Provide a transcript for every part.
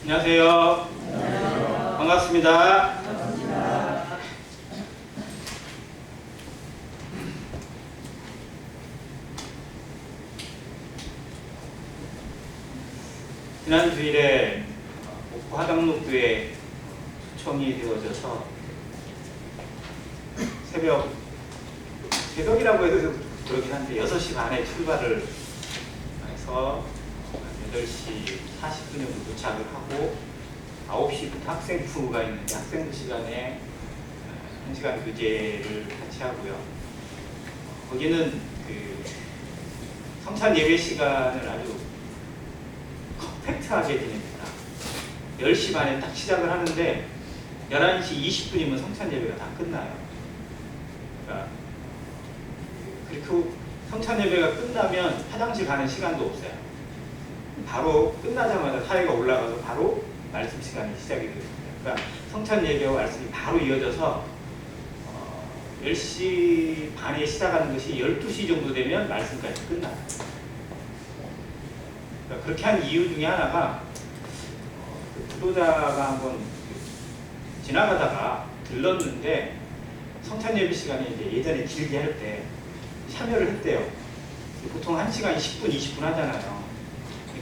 안녕하세요. 반갑습니다. 지난 주일에 목포 하당로교회 초청이 되어져서 새벽이라고 해도 그러긴 한데 6시 반에 출발을 해서 8시 40분 정도 도착을 하고 9시부터 학생부가 있는데 학생부 시간에 1시간 교재를 같이 하고요. 거기는 그 성찬 예배 시간을 아주 컴팩트하게 진행합니다. 10시 반에 딱 시작을 하는데 11시 20분이면 성찬 예배가 다 끝나요. 그러니까 그리고 성찬 예배가 끝나면 화장실 가는 시간도 없어요. 바로 끝나자마자 사회가 올라가서 바로 말씀 시간이 시작이 됩니다. 그러니까 성찬 예배와 말씀이 바로 이어져서 10시 반에 시작하는 것이 12시 정도 되면 말씀까지 끝나요. 그러니까 그렇게 한 이유 중에 하나가 부도자가 한번 지나가다가 들렀는데 성찬 예배 시간에 이제 예전에 길게 할 때 참여를 했대요. 보통 1시간 10분, 20분 하잖아요.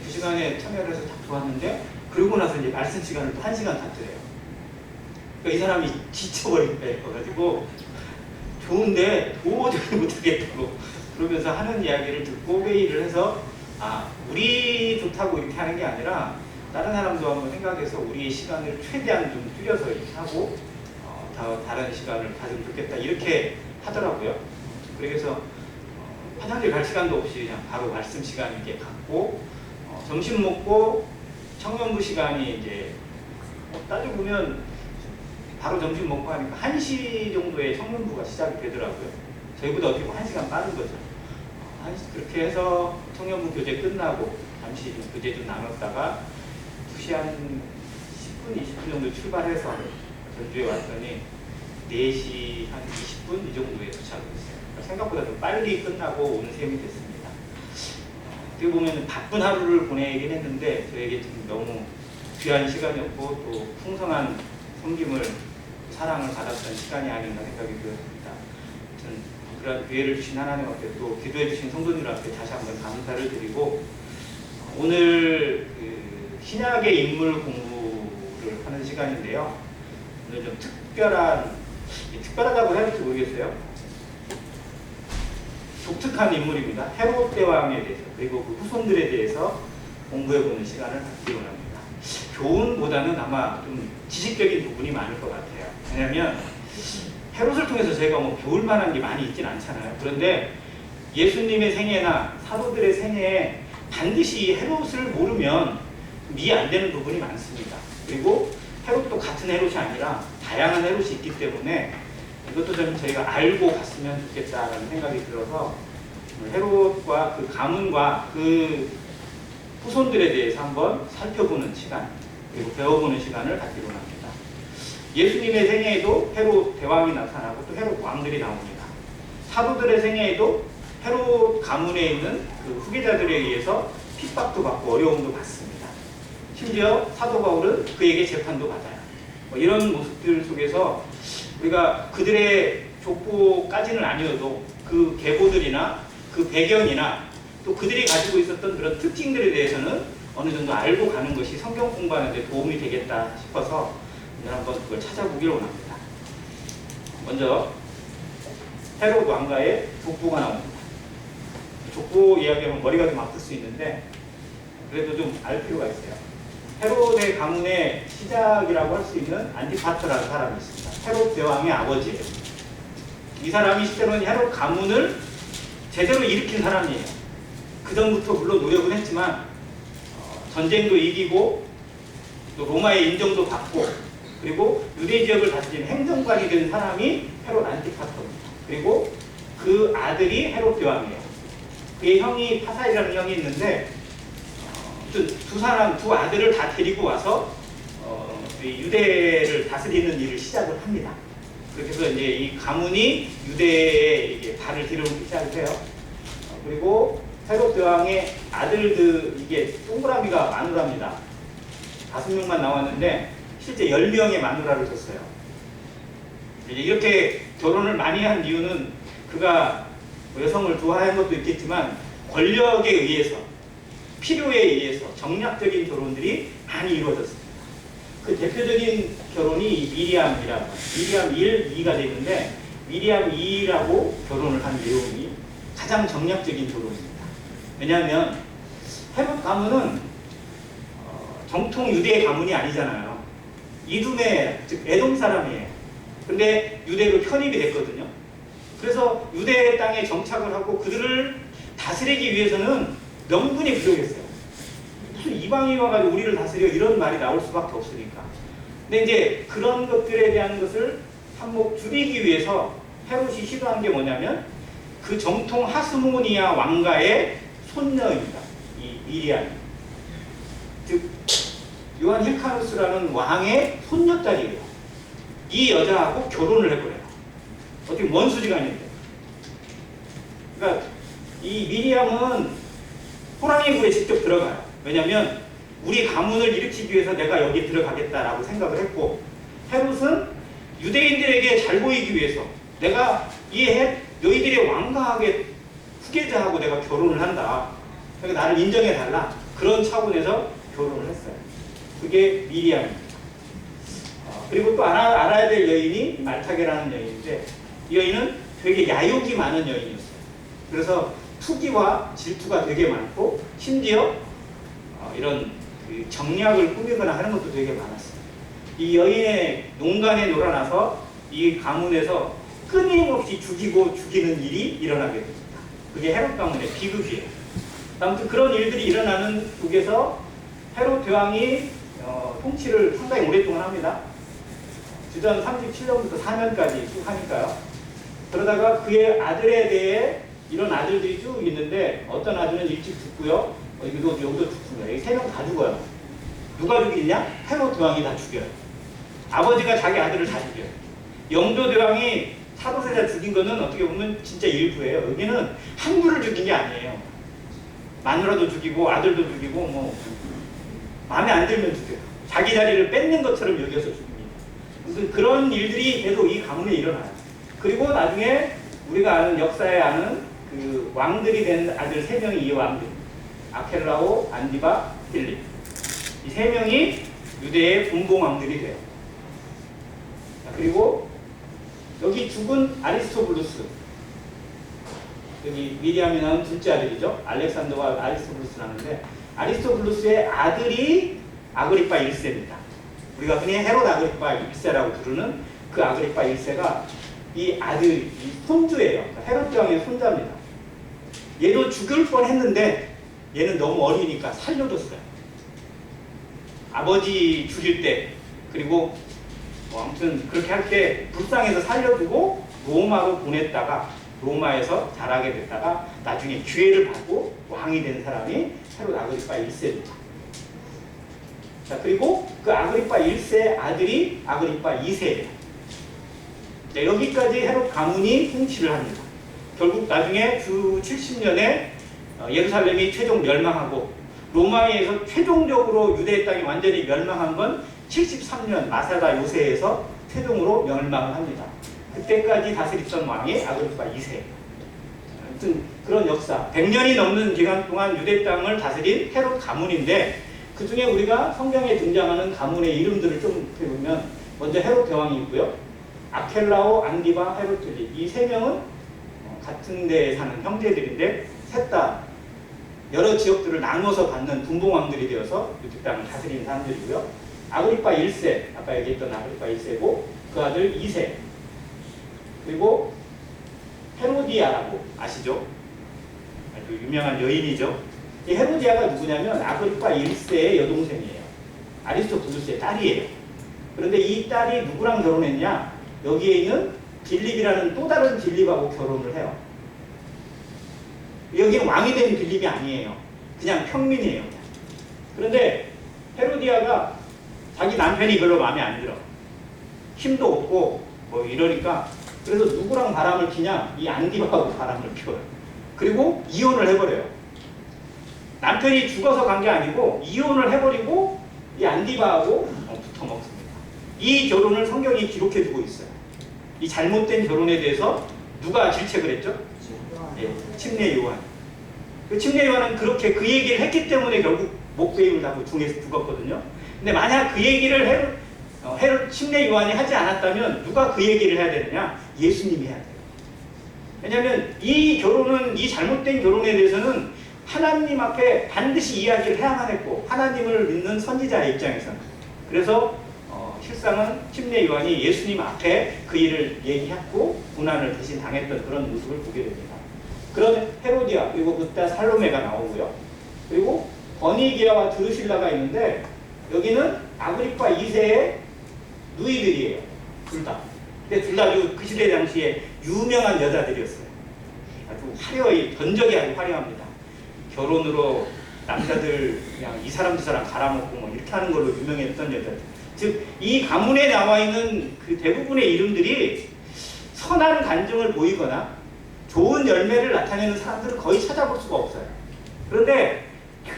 그 시간에 참여를 해서 딱 좋았는데 그러고 나서 이제 말씀 시간을 또 1시간 다 드려요. 그러니까 이 사람이 지쳐버린 거예요. 가지고 좋은데 도저히 못하겠다고 그러면서 하는 이야기를 듣고 회의를 해서 우리 좋다고 이렇게 하는 게 아니라 다른 사람도 한번 생각해서 우리의 시간을 최대한 좀 줄여서 이렇게 하고 다른 시간을 가지면 좋겠다 이렇게 하더라고요. 그래서 화장실 갈 시간도 없이 그냥 바로 말씀 시간 이렇게 갖고 점심 먹고 청년부 시간이 이제 따지고 보면 바로 점심 먹고 하니까 1시 정도에 청년부가 시작이 되더라고요. 저희보다 어떻게 보면 1시간 빠른 거죠. 그렇게 해서 청년부 교재 끝나고 잠시 좀 교재 좀 나눴다가 2시 한 10분, 20분 정도 출발해서 전주에 왔더니 4시 한 20분 이 정도에 도착을 했어요. 그러니까 생각보다 좀 빨리 끝나고 온 셈이 됐습니다. 어떻게 보면 바쁜 하루를 보내긴 했는데 저에게 좀 너무 귀한 시간이었고 또 풍성한 섬김을 사랑을 받았던 시간이 아닌가 생각이 들었습니다. 아무튼 그런 기회를 주신 하나님께 또 기도해 주신 성도님들한테 다시 한번 감사를 드리고 오늘 그 신약의 인물 공부를 하는 시간인데요. 오늘 좀 특별하다고 해야 될지 모르겠어요. 독특한 인물입니다. 헤롯 대왕에 대해서 그리고 그 후손들에 대해서 공부해보는 시간을 갖기로 합니다. 교훈보다는 아마 좀 지식적인 부분이 많을 것 같아요. 왜냐하면 헤롯을 통해서 저희가 뭐 배울 만한 게 많이 있진 않잖아요. 그런데 예수님의 생애나 사도들의 생애에 반드시 헤롯을 모르면 이해 안 되는 부분이 많습니다. 그리고 헤롯도 같은 헤롯이 아니라 다양한 헤롯이 있기 때문에 이것도 좀 저희가 알고 갔으면 좋겠다라는 생각이 들어서 헤롯과 그 가문과 그 후손들에 대해서 한번 살펴보는 시간 그리고 배워보는 시간을 갖기로 합니다. 예수님의 생애에도 헤롯 대왕이 나타나고 또 헤롯 왕들이 나옵니다. 사도들의 생애에도 헤롯 가문에 있는 그 후계자들에 의해서 핍박도 받고 어려움도 받습니다. 심지어 사도 바울은 그에게 재판도 받아요. 이런 모습들 속에서 우리가 그들의 족보까지는 아니어도 그 계보들이나 그 배경이나 또 그들이 가지고 있었던 그런 특징들에 대해서는 어느 정도 알고 가는 것이 성경 공부하는 데 도움이 되겠다 싶어서 오늘 한번 그걸 찾아보기로 합니다. 먼저 헤롯 왕가의 족보가 나옵니다. 족보 이야기하면 머리가 좀 아플 수 있는데 그래도 좀 알 필요가 있어요. 헤롯의 가문의 시작이라고 할 수 있는 안티파터라는 사람이 있습니다. 헤롯 대왕의 아버지예요. 이 사람이 실제로는 헤롯 가문을 제대로 일으킨 사람이에요. 그 전부터 물론 노력을 했지만 전쟁도 이기고 또 로마의 인정도 받고 그리고 유대 지역을 다스리는 행정관이 된 사람이 헤롯 안티파터입니다. 그리고 그 아들이 헤롯 대왕이에요. 그의 형이 파사이라는 형이 있는데 두 아들을 다 데리고 와서 유대를 다스리는 일을 시작을 합니다. 그렇게 해서 이제 이 가문이 유대에 이게 발을 들여오기 시작을 해요. 그리고 헤롯 대왕의 아들들 이게 동그라미가 마누라입니다. 5명만 나왔는데 실제 10명의 마누라를 뒀어요. 이렇게 결혼을 많이 한 이유는 그가 여성을 좋아하는 것도 있겠지만 권력에 의해서, 필요에 의해서 정략적인 결혼들이 많이 이루어졌습니다. 그 대표적인 결혼이 미리암이라고, 미리암 1, 2가 되는데 미리암 2라고 결혼을 한 내용이 가장 정략적인 결혼입니다. 왜냐하면 헤롯 가문은 정통 유대 가문이 아니잖아요. 이두메, 즉 에돔 사람이에요. 근데 유대로 편입이 됐거든요. 그래서 유대 땅에 정착을 하고 그들을 다스리기 위해서는 명분이 부족했어요. 무슨 이방인이 와가지고 우리를 다스려 이런 말이 나올 수밖에 없으니까. 근데 이제 그런 것들에 대한 것을 한몫 줄이기 위해서 헤롯이 시도한 게 뭐냐면 그 정통 하스모니아 왕가의 손녀입니다. 이 미리암이. 즉 요한 힐카누스라는 왕의 손녀딸이에요. 이 여자하고 결혼을 해버려요. 어떻게 원수지간인데. 그러니까 이 미리암은 호랑이 굴에 직접 들어가요. 왜냐하면 우리 가문을 일으키기 위해서 내가 여기 들어가겠다라고 생각을 했고, 헤롯은 유대인들에게 잘 보이기 위해서 내가 너희들의 왕가하게 후계자하고 내가 결혼을 한다. 그러니까 나를 인정해달라. 그런 차원에서 결혼을 했어요. 그게 미리암입니다. 그리고 또 알아야 될 여인이 말타게라는 여인인데, 이 여인은 되게 야욕이 많은 여인이었어요. 그래서 투기와 질투가 되게 많고, 심지어 이런 그 정략을 꾸미거나 하는 것도 되게 많았어요. 이 여인의 농간에 놀아나서 이 가문에서 끊임없이 죽이는 일이 일어나게 됩니다. 그게 헤롯 가문의 비극이에요. 아무튼 그런 일들이 일어나는 쪽에서 헤롯 대왕이 통치를 상당히 오랫동안 합니다. 주전 37년부터 4년까지 쭉 하니까요. 그러다가 그의 아들에 대해 이런 아들들이 쭉 있는데 어떤 아들은 일찍 죽고요. 여기도 죽습니다. 여기 3명 다 죽어요. 누가 죽이냐? 헤롯 대왕이 다 죽여요. 아버지가 자기 아들을 다 죽여요. 영조 대왕이 사도세자 죽인 거는 어떻게 보면 진짜 일부예요. 여기는 함부를 죽인 게 아니에요. 마누라도 죽이고 아들도 죽이고 뭐 마음에 안 들면 죽여요. 자기 자리를 뺏는 것처럼 여겨서 죽입니다. 그런 일들이 계속 이 가문에 일어나요. 그리고 나중에 우리가 아는 역사에 아는 그 왕들이 된 아들 3명이 이 왕들, 아켈라오, 안디바, 필립, 이 3명이 유대의 분봉 왕들이 돼요. 그리고 여기 죽은 아리스토블루스, 여기 미리암이 낳은 둘째 아들이죠. 알렉산더와 아리스토블루스라는데, 아리스토블루스의 아들이 아그리파 1세입니다. 우리가 흔히 헤롯 아그리파 1세라고 부르는 그 아그리파 1세가 이 아들, 이 손주예요. 헤롯 왕의 손자입니다. 얘도 죽을 뻔했는데 얘는 너무 어리니까 살려줬어요. 아버지 죽일 때, 그리고 아무튼 그렇게 할 때 불쌍해서 살려주고 로마로 보냈다가 로마에서 자라게 됐다가 나중에 기회를 받고 왕이 된 사람이 헤롯 아그리파 1세입니다. 자, 그리고 그 아그리파 1세 아들이 아그리파 2세예요. 자, 여기까지 헤롯 가문이 통치를 합니다. 결국 나중에 주 70년에 예루살렘이 최종 멸망하고 로마에 의해서 최종적으로 유대 땅이 완전히 멸망한 건 73년 마사다 요새에서 최종으로 멸망을 합니다. 그때까지 다스렸던 왕이 아그리파 2세. 아무튼 그런 역사, 100년이 넘는 기간 동안 유대 땅을 다스린 헤롯 가문인데, 그 중에 우리가 성경에 등장하는 가문의 이름들을 좀 보면 먼저 헤롯 대왕이 있고요. 아켈라오, 안디바, 헤롯 필립, 이 3명은 같은 데에 사는 형제들인데 셋 다 여러 지역들을 나눠서 받는 분봉왕들이 되어서 유대 땅을 다스리는 사람들이고요. 아그리파 1세, 아까 얘기했던 아그리파 1세고 그 아들 2세, 그리고 헤로디아라고 아시죠? 아주 유명한 여인이죠. 이 헤로디아가 누구냐면 아그리파 1세의 여동생이에요. 아리스토블루스의 딸이에요. 그런데 이 딸이 누구랑 결혼했냐? 여기에 있는 빌립이라는 또 다른 빌립하고 결혼을 해요. 여기는 왕이 된 빌립이 아니에요. 그냥 평민이에요. 그런데 헤로디아가 자기 남편이 별로 마음에 안 들어. 힘도 없고 뭐 이러니까, 그래서 누구랑 바람을 피냐? 이 안디바하고 바람을 피워요. 그리고 이혼을 해버려요. 남편이 죽어서 간 게 아니고 이혼을 해버리고 이 안디바하고 붙어 먹습니다. 이 결혼을 성경이 기록해 두고 있어요. 이 잘못된 결혼에 대해서 누가 질책을 했죠? 예, 침례 요한. 그 침례 요한은 그렇게 그 얘기를 했기 때문에 결국 목베임을 하고 중에서 죽었거든요. 근데 만약 그 얘기를 헤롯 침례 요한이 하지 않았다면 누가 그 얘기를 해야 되느냐? 예수님이 해야 돼요. 왜냐하면 이 결혼은, 이 잘못된 결혼에 대해서는 하나님 앞에 반드시 이야기를 해야만 했고, 하나님을 믿는 선지자의 입장에서는. 그래서 실상은 침례 요한이 예수님 앞에 그 일을 얘기했고 고난을 대신 당했던 그런 모습을 보게 됩니다. 그런 헤로디아, 그리고 그때 살로메가 나오고요. 그리고 버니기아와 드루실라가 있는데, 여기는 아그리파 2세의 누이들이에요. 둘 다. 근데 둘 다 그 시대 당시에 유명한 여자들이었어요. 아주 화려히, 전적이 아주 화려합니다. 결혼으로 남자들 그냥 이 사람 저 사람 갈아먹고 뭐 이렇게 하는 걸로 유명했던 여자들. 즉, 이 가문에 나와 있는 그 대부분의 이름들이 선한 간증을 보이거나 좋은 열매를 나타내는 사람들을 거의 찾아볼 수가 없어요. 그런데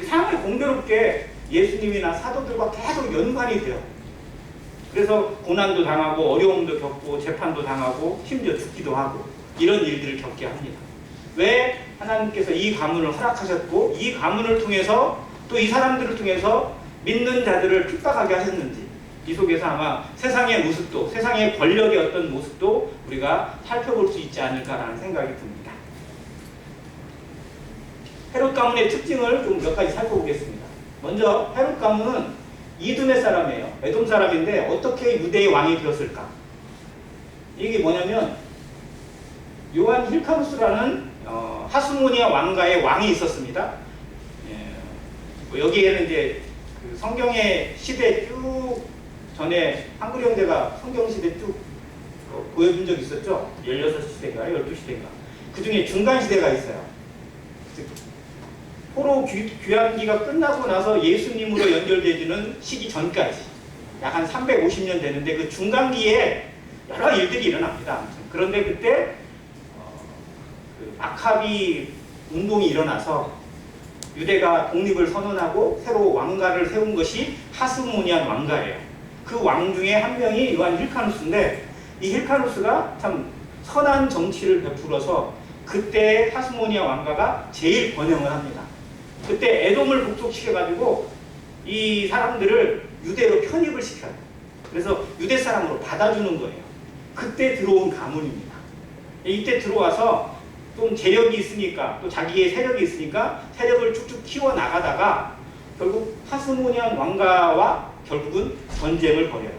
이상하게 공교롭게 예수님이나 사도들과 계속 연관이 돼요. 그래서 고난도 당하고 어려움도 겪고 재판도 당하고 심지어 죽기도 하고 이런 일들을 겪게 합니다. 왜 하나님께서 이 가문을 허락하셨고 이 가문을 통해서 또 이 사람들을 통해서 믿는 자들을 핍박하게 하셨는지, 이 속에서 아마 세상의 모습도, 세상의 권력의 어떤 모습도 우리가 살펴볼 수 있지 않을까라는 생각이 듭니다. 헤롯 가문의 특징을 좀 몇 가지 살펴보겠습니다. 먼저 헤롯 가문은 이두메 사람이에요. 에돔 사람인데 어떻게 유대의 왕이 되었을까? 이게 뭐냐면 요한 힐카누스라는 하스모니아 왕가의 왕이 있었습니다. 여기에는 이제 그 성경의 시대 쭉 전에 한글 형제가 성경 시대 쭉 보여준 적이 있었죠. 16시대인가 12시대인가. 그 중에 중간 시대가 있어요. 포로 귀환기가 끝나고 나서 예수님으로 연결되어지는 시기 전까지 약 한 350년 되는데, 그 중간기에 여러 일들이 일어납니다. 아무튼. 그런데 그때 그 아카비 운동이 일어나서 유대가 독립을 선언하고 새로 왕가를 세운 것이 하스모니안 왕가예요. 그 왕 중에 한 명이 요한 힐카누스인데, 이 힐카누스가 참 선한 정치를 베풀어서 그때 하스모니아 왕가가 제일 번영을 합니다. 그때 에돔을 복속시켜가지고 이 사람들을 유대로 편입을 시켜요. 그래서 유대 사람으로 받아주는 거예요. 그때 들어온 가문입니다. 이때 들어와서 좀 재력이 있으니까, 또 자기의 세력이 있으니까 세력을 쭉쭉 키워나가다가 결국 하스모니안 왕가와 결국은 전쟁을 벌여요.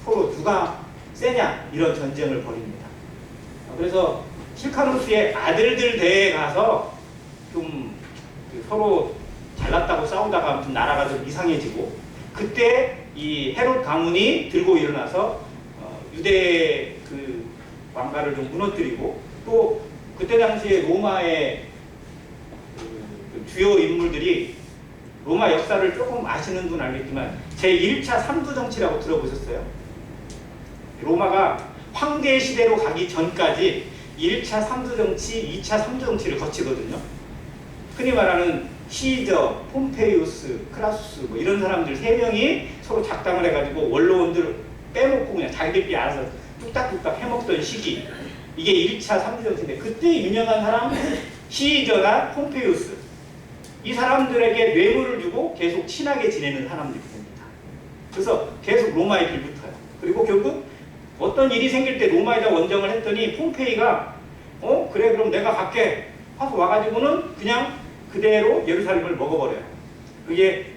서로 누가 세냐 이런 전쟁을 벌입니다. 그래서 힐카누스의 아들들 대회에 가서 좀 서로 잘났다고 싸우다가 아무튼 나라가 좀 이상해지고, 그때 이 헤롯 가문이 들고 일어나서 유대 그 왕가를 좀 무너뜨리고, 또 그때 당시에 로마의 그 주요 인물들이, 로마 역사를 조금 아시는 분 알겠지만 제1차 삼두정치라고 들어보셨어요? 로마가 황제 시대로 가기 전까지 1차 삼두정치, 2차 삼두정치를 거치거든요. 흔히 말하는 시저, 폼페이우스, 크라수스 뭐 이런 사람들 3명이 서로 작당을 해가지고 원로원들 빼먹고 그냥 자기들끼리 알아서 뚝딱뚝딱 해먹던 시기, 이게 1차 삼두정치인데, 그때 유명한 사람 시저나 폼페이우스, 이 사람들에게 뇌물을 주고 계속 친하게 지내는 사람들이 됩니다. 그래서 계속 로마의 길붙어요. 그리고 결국 어떤 일이 생길 때 로마에다 원정을 했더니 폼페이가 그래 그럼 내가 갈게 하고 와가지고는 그냥 그대로 예루살렘을 먹어버려요. 그게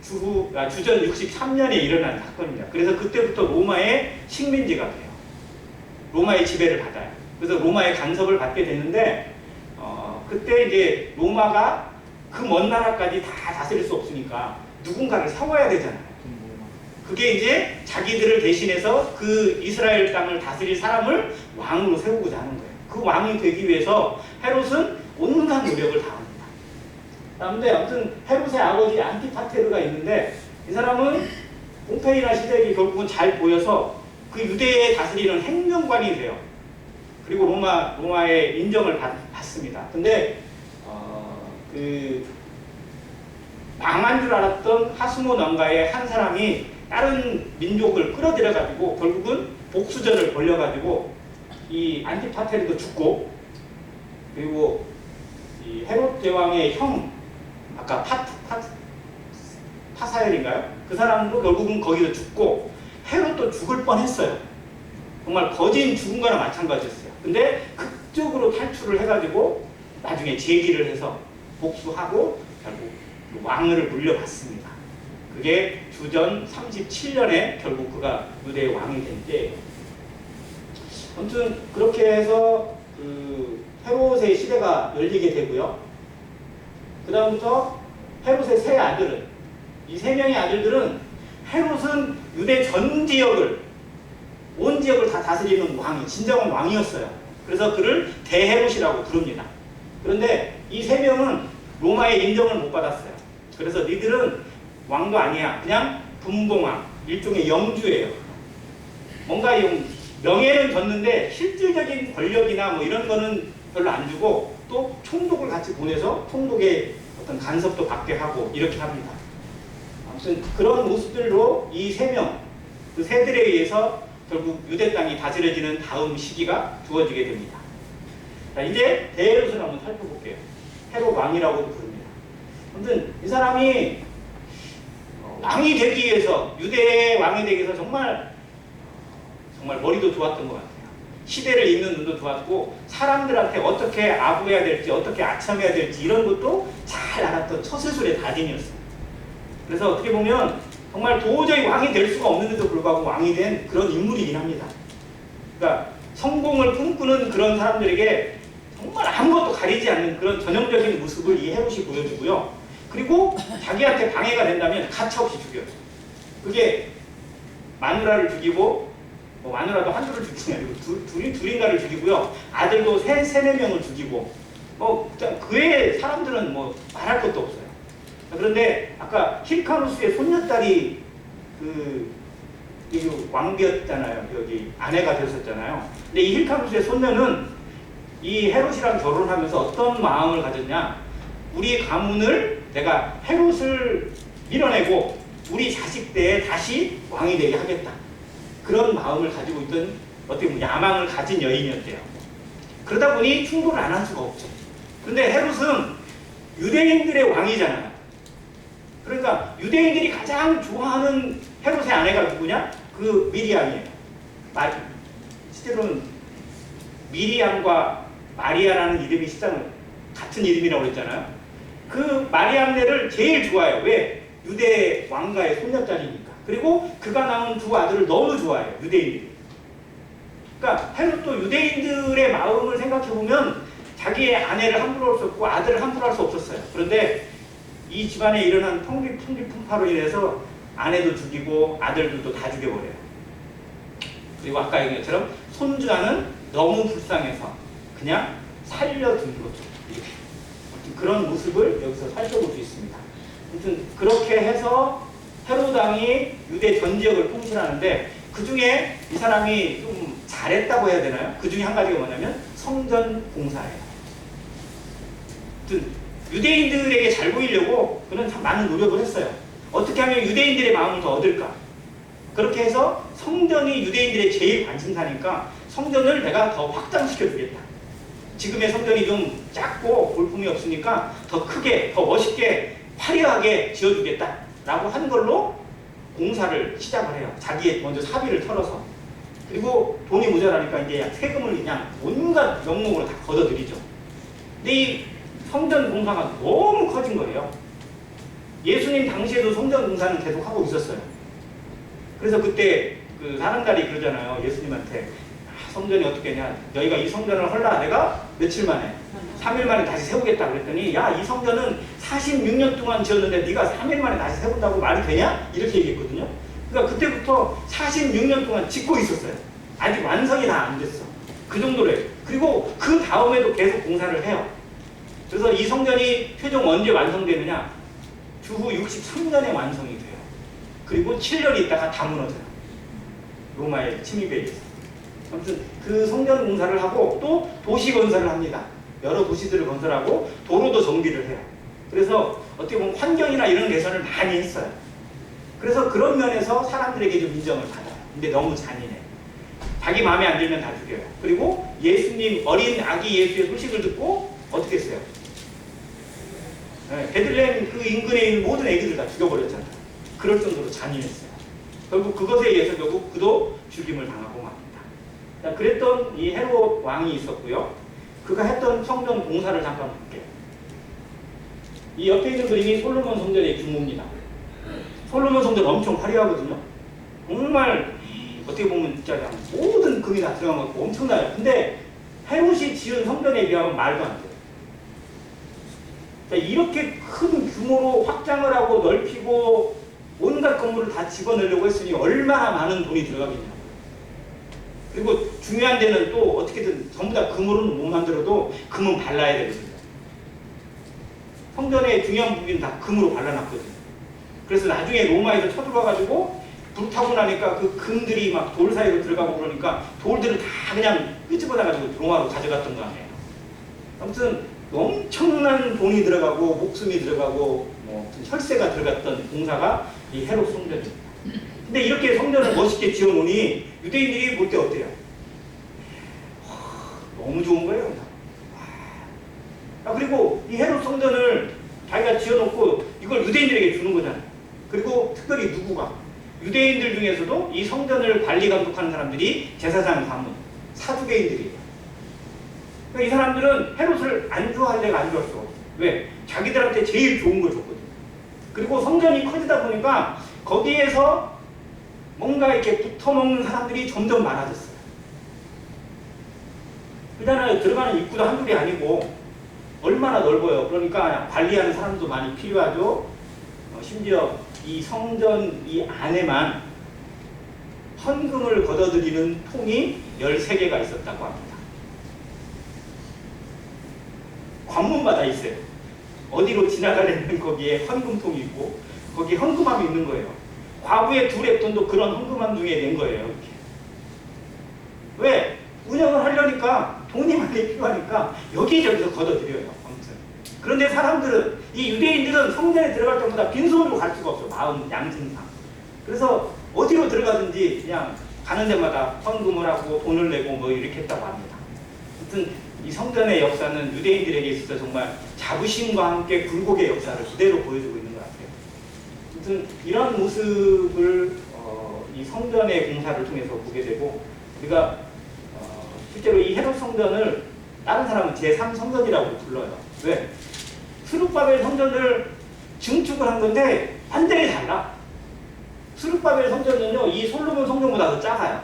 주전 63년에 일어난 사건입니다. 그래서 그때부터 로마의 식민지가 돼요. 로마의 지배를 받아요. 그래서 로마의 간섭을 받게 되는데, 그때 이제 로마가 그 먼 나라까지 다 다스릴 수 없으니까 누군가를 세워야 되잖아요. 그게 이제 자기들을 대신해서 그 이스라엘 땅을 다스릴 사람을 왕으로 세우고자 하는 거예요. 그 왕이 되기 위해서 헤롯은 온갖 노력을 다합니다. 그런데 아무튼 헤롯의 아버지 안티파테르가 있는데, 이 사람은 폼페이나 시대에 결국은 잘 보여서 그 유대에 다스리는 행정관이 돼요. 그리고 로마의 인정을 받습니다. 근데 망한 줄 알았던 하스몬 왕가의 한 사람이 다른 민족을 끌어들여가지고 결국은 복수전을 벌려가지고 이 안티파테르도 죽고, 그리고 이 헤롯 대왕의 형 아까 파사엘인가요? 그 사람도 결국은 거기서 죽고 헤롯도 죽을 뻔했어요. 정말 거진 죽은 거나 마찬가지였어요. 근데 극적으로 탈출을 해가지고 나중에 재기를 해서 복수하고 결국 왕을 물려받습니다. 그게 주전 37년에 결국 그가 유대의 왕이 된 때예요. 아무튼 그렇게 해서 그 헤롯의 시대가 열리게 되고요. 그 다음부터 헤롯의 세 아들은, 이 세 명의 아들들은, 헤롯은 유대 전 지역을, 온 지역을 다 다스리는 왕이, 진정한 왕이었어요. 그래서 그를 대헤롯이라고 부릅니다. 그런데 이 세 명은 로마의 인정을 못 받았어요. 그래서 니들은 왕도 아니야. 그냥 분봉왕, 일종의 영주예요. 뭔가 명예는 줬는데 실질적인 권력이나 뭐 이런 거는 별로 안 주고, 또 총독을 같이 보내서 총독의 어떤 간섭도 받게 하고 이렇게 합니다. 아무튼 그런 모습들로 이 세 명, 그 세들에 의해서 결국 유대 땅이 다스려지는 다음 시기가 주어지게 됩니다. 자, 이제 대헤롯을 한번 살펴볼게요. 헤롯 왕이라고도 부릅니다. 아무튼 이 사람이 왕이 되기 위해서, 유대의 왕이 되기 위해서 정말 머리도 좋았던 것 같아요. 시대를 읽는 눈도 좋았고, 사람들한테 어떻게 아부해야 될지, 어떻게 아첨해야 될지 이런 것도 잘 알았던 처세술의 달인이었어요. 그래서 어떻게 보면 정말 도저히 왕이 될 수가 없는데도 불구하고 왕이 된 그런 인물이긴 합니다. 그러니까 성공을 꿈꾸는 그런 사람들에게 정말 아무것도 가리지 않는 그런 전형적인 모습을 이 헤롯이 보여주고요. 그리고 자기한테 방해가 된다면 가차없이 죽여요. 그게 마누라를 죽이고, 뭐 마누라도 한둘을 죽이는 게 아니고 둘인가를 죽이고요. 아들도 세네 명을 죽이고, 그 외에 사람들은 뭐 말할 것도 없어요. 그런데 아까 힐카누스의 손녀딸이 왕비였잖아요. 여기 아내가 되었었잖아요. 근데 이 힐카누스의 손녀는 이 헤롯이랑 결혼하면서 어떤 마음을 가졌냐? 우리 가문을, 내가 헤롯을 밀어내고 우리 자식 때에 다시 왕이 되게 하겠다. 그런 마음을 가지고 있던, 어떻게 보면 야망을 가진 여인이었대요. 그러다 보니 충돌을 안 할 수가 없죠. 그런데 헤롯은 유대인들의 왕이잖아요. 그러니까 유대인들이 가장 좋아하는 헤롯의 아내가 누구냐? 그 미리암이에요. 실제로는 미리암과 마리아라는 이름이 실제로 같은 이름이라고 그랬잖아요. 그 마리암네를 제일 좋아해요. 왜? 유대 왕가의 손녀딸이니까. 그리고 그가 낳은 두 아들을 너무 좋아해요. 유대인들이. 그러니까 헤롯도 유대인들의 마음을 생각해보면 자기의 아내를 함부로 할 수 없고 아들을 함부로 할 수 없었어요. 그런데 이 집안에 일어난 풍기풍파로 인해서 아내도 죽이고 아들들도 다 죽여버려요. 그리고 아까 얘기한 것처럼 손주아는 너무 불쌍해서 그냥 살려둔 거죠. 이렇게. 그런 모습을 여기서 살펴볼 수 있습니다. 아무튼 그렇게 해서 헤롯 왕이 유대 전 지역을 통치하는데, 그 중에 이 사람이 좀 잘했다고 해야 되나요? 그 중에 한 가지가 뭐냐면 성전 공사예요. 아무튼 유대인들에게 잘 보이려고 그는 참 많은 노력을 했어요. 어떻게 하면 유대인들의 마음을 더 얻을까? 그렇게 해서 성전이 유대인들의 제일 관심사니까 성전을 내가 더 확장시켜 주겠다. 지금의 성전이 좀 작고 볼품이 없으니까 더 크게, 더 멋있게, 화려하게 지어주겠다 라고 한 걸로 공사를 시작을 해요. 자기의 먼저 사비를 털어서. 그리고 돈이 모자라니까 이제 세금을 그냥 온갖 명목으로 다 걷어들이죠. 근데 이 성전 공사가 너무 커진 거예요. 예수님 당시에도 성전 공사는 계속 하고 있었어요. 그래서 그때 그 사람들이 그러잖아요. 예수님한테, 성전이 어떻게 했냐, 너희가 이 성전을 헐라 내가 며칠 만에, 3일 만에 다시 세우겠다 그랬더니, 야, 이 성전은 46년 동안 지었는데 네가 3일 만에 다시 세운다고 말이 되냐? 이렇게 얘기했거든요. 그러니까 그때부터 46년 동안 짓고 있었어요. 아직 완성이 다 안 됐어. 그 정도로 해요. 그리고 그 다음에도 계속 공사를 해요. 그래서 이 성전이 최종 언제 완성되느냐? 주후 63년에 완성이 돼요. 그리고 7년 있다가 다 무너져요. 로마의 침입에 의해서. 아무튼 그 성전 공사를 하고 또 도시 건설을 합니다. 여러 도시들을 건설하고 도로도 정비를 해요. 그래서 어떻게 보면 환경이나 이런 개선을 많이 했어요. 그래서 그런 면에서 사람들에게 좀 인정을 받아요. 근데 너무 잔인해. 자기 마음에 안 들면 다 죽여요. 그리고 예수님, 어린 아기 예수의 소식을 듣고 어떻게 했어요? 네, 베들레헴 그 인근에 있는 모든 애기들 다 죽여버렸잖아요. 그럴 정도로 잔인했어요. 결국 그것에 의해서 결국 그도 죽임을 당하고 맙니다. 자, 그랬던 이 헤롯 왕이 있었고요. 그가 했던 성전 공사를 잠깐 볼게요. 이 옆에 있는 그림이 솔로몬 성전의 규모입니다. 솔로몬 성전 엄청 화려하거든요. 정말 어떻게 보면 진짜 모든 금이 다 들어간 것 같고 엄청나요. 근데 헤롯이 지은 성전에 비하면 말도 안 돼요. 자, 이렇게 큰 규모로 확장을 하고 넓히고 온갖 건물을 다 집어넣으려고 했으니 얼마나 많은 돈이 들어가겠냐고요. 그리고 중요한 데는 또 어떻게든 전부 다 금으로는 못 만들어도 금은 발라야 되거든요. 성전의 중요한 부분은 다 금으로 발라놨거든요. 그래서 나중에 로마에서 쳐들어와가지고 불타고 나니까 그 금들이 막 돌 사이로 들어가고 그러니까 돌들을 다 그냥 끄집어내가지고 로마로 가져갔던 거 아니에요. 아무튼 엄청난 돈이 들어가고 목숨이 들어가고 뭐 혈세가 들어갔던 공사가 이 헤롯 성전입니다. 근데 이렇게 성전을 멋있게 지어놓으니 유대인들이 볼 때 어때요? 너무 좋은 거예요. 그리고 이 헤롯 성전을 자기가 지어놓고 이걸 유대인들에게 주는 거잖아요. 그리고 특별히 누구가? 유대인들 중에서도 이 성전을 관리 감독하는 사람들이 제사장 가문, 사두개인들이에요. 그러니까 이 사람들은 헤롯을 안 좋아할 데가 안 좋았어. 왜? 자기들한테 제일 좋은 걸 줬거든. 그리고 성전이 커지다 보니까 거기에서 뭔가 이렇게 붙어먹는 사람들이 점점 많아졌어요. 그잖아요. 들어가는 입구도 한둘이 아니고 얼마나 넓어요. 그러니까 관리하는 사람도 많이 필요하죠. 심지어 이 성전 이 안에만 헌금을 걷어들이는 통이 13개가 있었다고 합니다. 관문마다 있어요. 어디로 지나가려면 거기에 헌금통이 있고 거기에 헌금함이 있는 거예요. 과부의 두 랩돈도 그런 헌금함 중에 낸 거예요. 이렇게. 왜? 운영을 하려니까 돈이 많이 필요하니까 여기저기서 걷어들여요. 아무튼. 그런데 사람들은 이 유대인들은 성전에 들어갈 때마다 빈손으로 갈 수가 없어요. 마음 양심상. 그래서 어디로 들어가든지 그냥 가는 데마다 헌금을 하고 돈을 내고 뭐 이렇게 했다고 합니다. 아무튼 이 성전의 역사는 유대인들에게 있어서 정말 자부심과 함께 굴곡의 역사를 그대로 보여주고 있는 것 같아요. 아무튼 이런 모습을 이 성전의 공사를 통해서 보게 되고 우리가 실제로 이 헤롯 성전을 다른 사람은 제3성전이라고 불러요. 왜? 스룹바벨 성전을 증축을 한 건데 완전히 달라. 스룹바벨 성전은요 이 솔로몬 성전보다 더 작아요.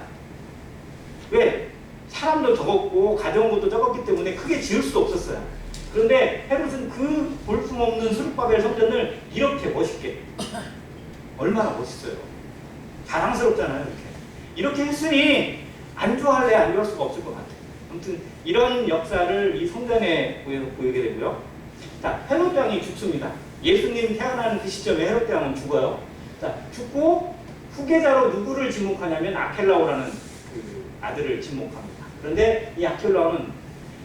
왜? 사람도 적었고 가져온 것도 적었기 때문에 크게 지을 수도 없었어요. 그런데 헤롯은 그 볼품없는 스룹바벨 성전을 이렇게 멋있게 얼마나 멋있어요. 자랑스럽잖아요. 이렇게 했으니 안 좋아할래 안 좋아할 수가 없을 것 같아요. 아무튼 이런 역사를 이 성전에 보이게 되고요. 자, 헤롯 왕이 죽습니다. 예수님 태어나는 그 시점에 헤롯 왕은 죽어요. 자, 죽고 후계자로 누구를 지목하냐면 아켈라오라는 그 아들을 지목합니다. 그런데 이 아켈라오는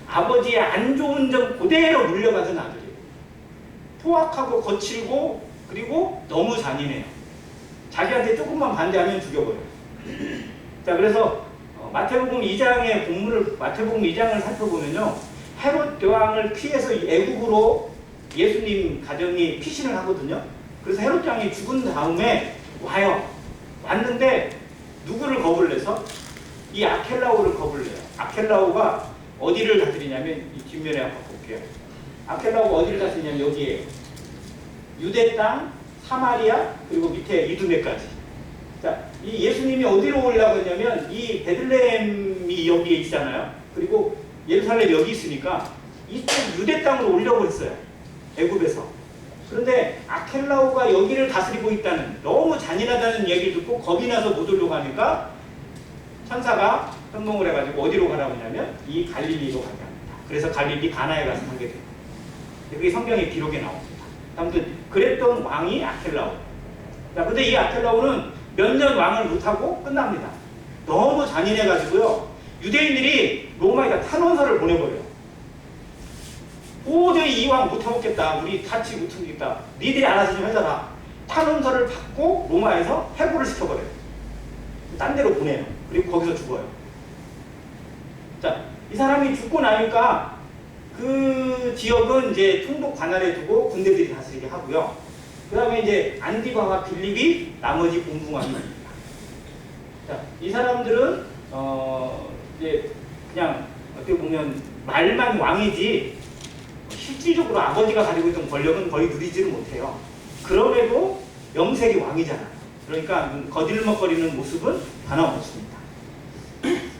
아버지의 안 좋은 점 그대로 물려받은 아들이에요. 포악하고 거칠고 그리고 너무 잔인해요. 자기한테 조금만 반대하면 죽여버려요. 자, 그래서 마태복음 2장의 본문을 마태복음 2장을 살펴보면요. 헤롯 대왕을 피해서 애국으로 예수님 가정이 피신을 하거든요. 그래서 헤롯 왕이 죽은 다음에 와요. 왔는데 누구를 겁을 내서? 이 아켈라오를 겁을 내요. 아켈라오가 어디를 다스리냐면 이 뒷면에 한번 볼게요. 아켈라오가 어디를 다스리냐면 여기에요. 유대 땅, 사마리아, 그리고 밑에 이두메까지. 자, 이 예수님이 어디로 오려고 했냐면 이 베들레헴이 여기에 있잖아요. 그리고 예루살렘이 여기 있으니까 이쪽 유대 땅으로 오려고 했어요. 애굽에서. 그런데 아켈라오가 여기를 다스리고 있다는 너무 잔인하다는 얘기를 듣고 겁이 나서 못 오려고 하니까 천사가 현몽을 해가지고 어디로 가라고 하냐면 이 갈릴리로 가게 합니다. 그래서 갈릴리 가나에 가서 살게 돼요. 그게 성경의 기록에 나옵니다. 아무튼 그랬던 왕이 아켈라오. 자, 근데 이 아켈라오는 몇 년 왕을 못하고 끝납니다. 너무 잔인해가지고요. 유대인들이 로마에다 탄원서를 보내버려요. 도저히 이왕 못해먹겠다. 우리 같이 못해먹겠다. 니들이 알아서 좀 해줘라. 탄원서를 받고 로마에서 해고를 시켜버려요. 딴 데로 보내요. 그리고 거기서 죽어요. 자, 이 사람이 죽고 나니까 그 지역은 이제 총독 관할에 두고 군대들이 다스리게 하고요. 그 다음에 이제 안디바와 빌립이 나머지 공궁왕이 됩니다. 자, 이 사람들은 이제 그냥 어떻게 보면 말만 왕이지 실질적으로 아버지가 가지고 있던 권력은 거의 누리지를 못해요. 그럼에도 명색이 왕이잖아요. 그러니까 거들먹거리는 모습은 변함없습니다.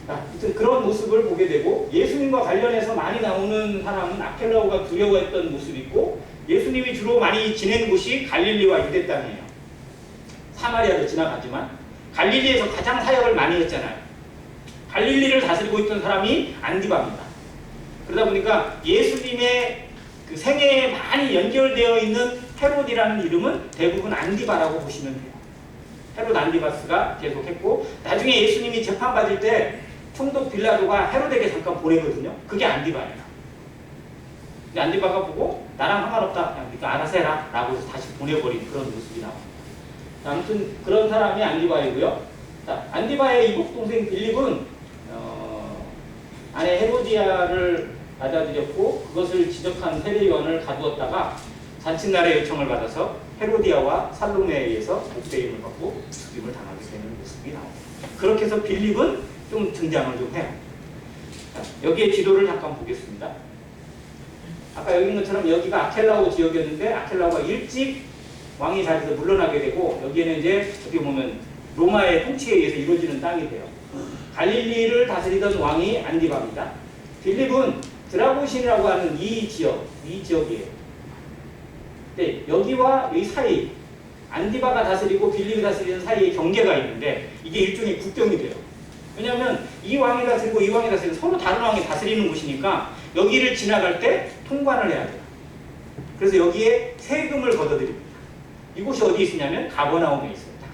자, 그런 모습을 보게 되고 예수님과 관련해서 많이 나오는 사람은 아켈라오가 두려워했던 모습이 있고 예수님이 주로 많이 지낸 곳이 갈릴리와 유대 땅이에요. 사마리아도 지나가지만 갈릴리에서 가장 사역을 많이 했잖아요. 갈릴리를 다스리고 있던 사람이 안디바입니다. 그러다 보니까 예수님의 그 생애에 많이 연결되어 있는 헤롯이라는 이름은 대부분 안디바라고 보시면 돼요. 헤롯 안디바스가 계속했고 나중에 예수님이 재판받을 때 총독 빌라도가 헤롯에게 잠깐 보내거든요. 그게 안디바예요. 근데 안디바가 보고 나랑 상관없다. 그냥 네가 알아서 해라. 라고 해서 다시 보내버린 그런 모습이 나옵니다. 아무튼 그런 사람이 안디바이고요. 자, 안디바의 이복 동생 빌립은 아내 헤로디아를 맞아들였고 그것을 지적한 세례요한을 가두었다가 잔칫날의 요청을 받아서 헤로디아와 살로메에 의해서 목배임을 받고 죽임을 당하게 되는 모습이 나옵니다. 그렇게 해서 빌립은 좀 등장을 좀 해요. 자, 여기에 지도를 잠깐 보겠습니다. 아까 여기 있는 것처럼 여기가 아켈라오 지역이었는데 아켈라오가 일찍 왕이 자리에서 물러나게 되고 여기에는 이제 어떻게 보면 로마의 통치에 의해서 이루어지는 땅이 돼요. 갈릴리를 다스리던 왕이 안디바입니다. 빌립은 드라고신이라고 하는 이 지역이에요. 네, 여기와 이 사이 안디바가 다스리고 빌립이 다스리는 사이에 경계가 있는데 이게 일종의 국경이 돼요. 왜냐하면 이 왕이 다스리고 이 왕이 다스리는 서로 다른 왕이 다스리는 곳이니까 여기를 지나갈 때 통관을 해야 돼요. 그래서 여기에 세금을 걷어들입니다. 이곳이 어디 있으냐면 가버나움에 있습니다.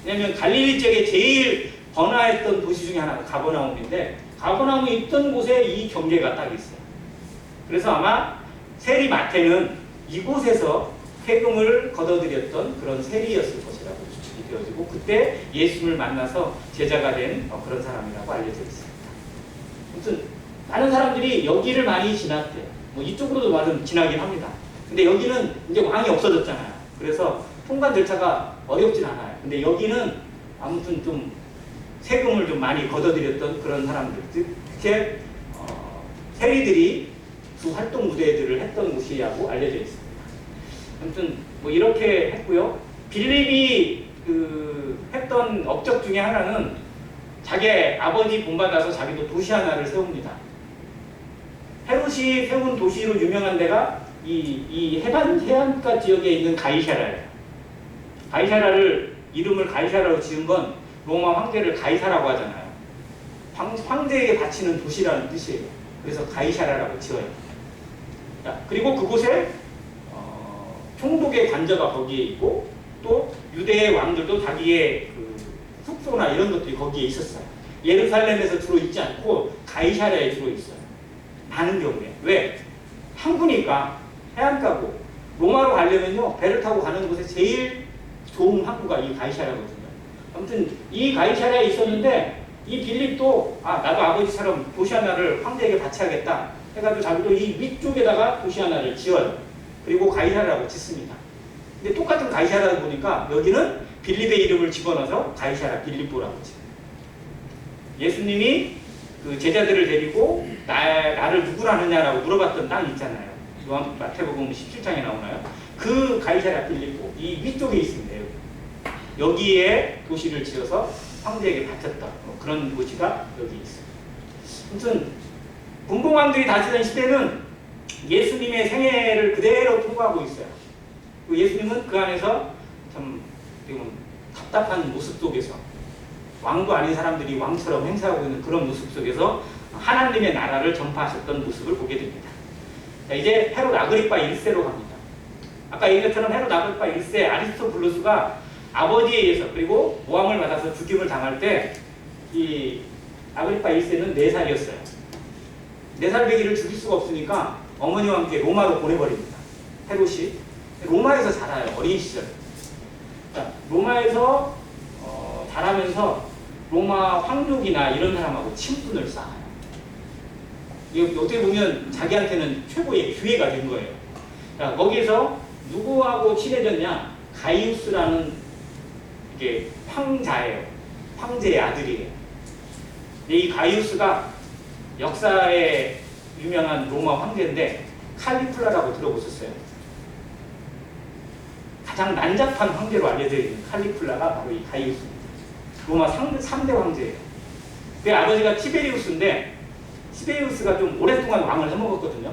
왜냐하면 갈릴리 쪽에 제일 번화했던 도시 중에 하나가 가버나움인데 가버나움이 있던 곳에 이 경계가 딱 있어요. 그래서 아마 세리 마태는 이곳에서 세금을 걷어들였던 그런 세리였을 것이라고 추측이 되어지고 그때 예수님을 만나서 제자가 된 그런 사람이라고 알려져 있습니다. 아무튼 많은 사람들이 여기를 많이 지났대요. 뭐 이쪽으로도 많이 지나긴 합니다. 근데 여기는 이제 왕이 없어졌잖아요. 그래서 통관 절차가 어렵진 않아요. 근데 여기는 아무튼 좀 세금을 좀 많이 걷어들였던 그런 사람들, 특히 세리들이 주 활동 무대들을 했던 곳이라고 알려져 있습니다. 아무튼 뭐 이렇게 했고요. 빌립이 했던 업적 중에 하나는 자기 아버지 본받아서 자기도 도시 하나를 세웁니다. 헤롯이 세운 도시로 유명한 데가 이 해안가 지역에 있는 가이사라예요. 가이사라를 이름을 가이사라로 지은 건 로마 황제를 가이사라고 하잖아요. 황제에게 바치는 도시라는 뜻이에요. 그래서 가이사라라고 지어요. 자, 그리고 그곳에 총독의 관저가 거기에 있고 또 유대의 왕들도 자기의 그 숙소나 이런 것들이 거기에 있었어요. 예루살렘에서 주로 있지 않고 가이사라에 주로 있어요. 많은 경우에. 왜? 항구니까 해안가고 로마로 가려면요 배를 타고 가는 곳에 제일 좋은 항구가 이 가이사라거든요. 아무튼 이 가이사라에 있었는데 이 빌립도 나도 아버지처럼 도시 하나를 황제에게 바쳐야겠다 해가지고 자기도 이 위쪽에다가 도시 하나를 지어요. 그리고 가이사라라고 짓습니다. 근데 똑같은 가이사라를 보니까 여기는 빌립의 이름을 집어넣어서 가이사라 빌립보라고 지어요. 예수님이 그 제자들을 데리고 나를 누구라느냐라고 물어봤던 땅이 있잖아요. 마태복음 17장에 나오나요? 그 가이사라 빌립보 이 위쪽에 있습니다. 여기에 도시를 지어서 황제에게 바쳤다. 그런 도시가 여기 있어요. 아무튼 분봉왕들이 다스리던 시대는 예수님의 생애를 그대로 통과하고 있어요. 예수님은 그 안에서 참 답답한 모습 속에서 왕도 아닌 사람들이 왕처럼 행사하고 있는 그런 모습 속에서 하나님의 나라를 전파하셨던 모습을 보게 됩니다. 자, 이제 헤롯 아그리파 1세로 갑니다. 아까 얘기한 것처럼 헤롯 아그리파 1세 아리스토블루스가 아버지에 의해서 그리고 모함을 받아서 죽임을 당할 때 이 아그리파 1세는 4살이었어요. 4살배기를 죽일 수가 없으니까 어머니와 함께 로마로 보내버립니다. 헤롯이. 로마에서 자라요. 어린 시절. 자, 로마에서 자라면서 로마 황족이나 이런 사람하고 친분을 쌓아요. 이게 어떻게 보면 자기한테는 최고의 기회가 된 거예요. 자, 거기에서 누구하고 친해졌냐? 가이우스라는 이게 황자예요. 황제의 아들이에요. 이 가이우스가 역사에 유명한 로마 황제인데 칼리플라라고 들어보셨어요? 가장 난잡한 황제로 알려져 있는 칼리플라가 바로 이 가이우스입니다. 로마 3대 황제예요. 그 아버지가 티베리우스인데 티베리우스가 좀 오랫동안 왕을 해먹었거든요.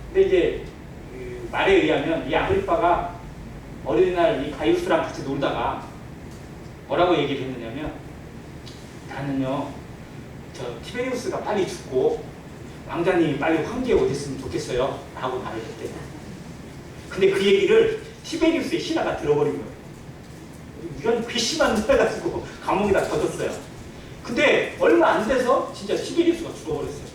근데 이제 그 말에 의하면 이 아그리빠가 어린날 이 가이우스랑 같이 놀다가 뭐라고 얘기를 했느냐면 나는요 저 티베리우스가 빨리 죽고 왕자님이 빨리 황제에 오셨으면 좋겠어요 라고 말을 했대요. 근데 그 얘기를 티베리우스의 신하가 들어버린 거예요. 이런 괘씸한 놈 해가지고 감옥에다 젖었어요. 근데 얼마 안 돼서 진짜 티베리우스가 죽어버렸어요.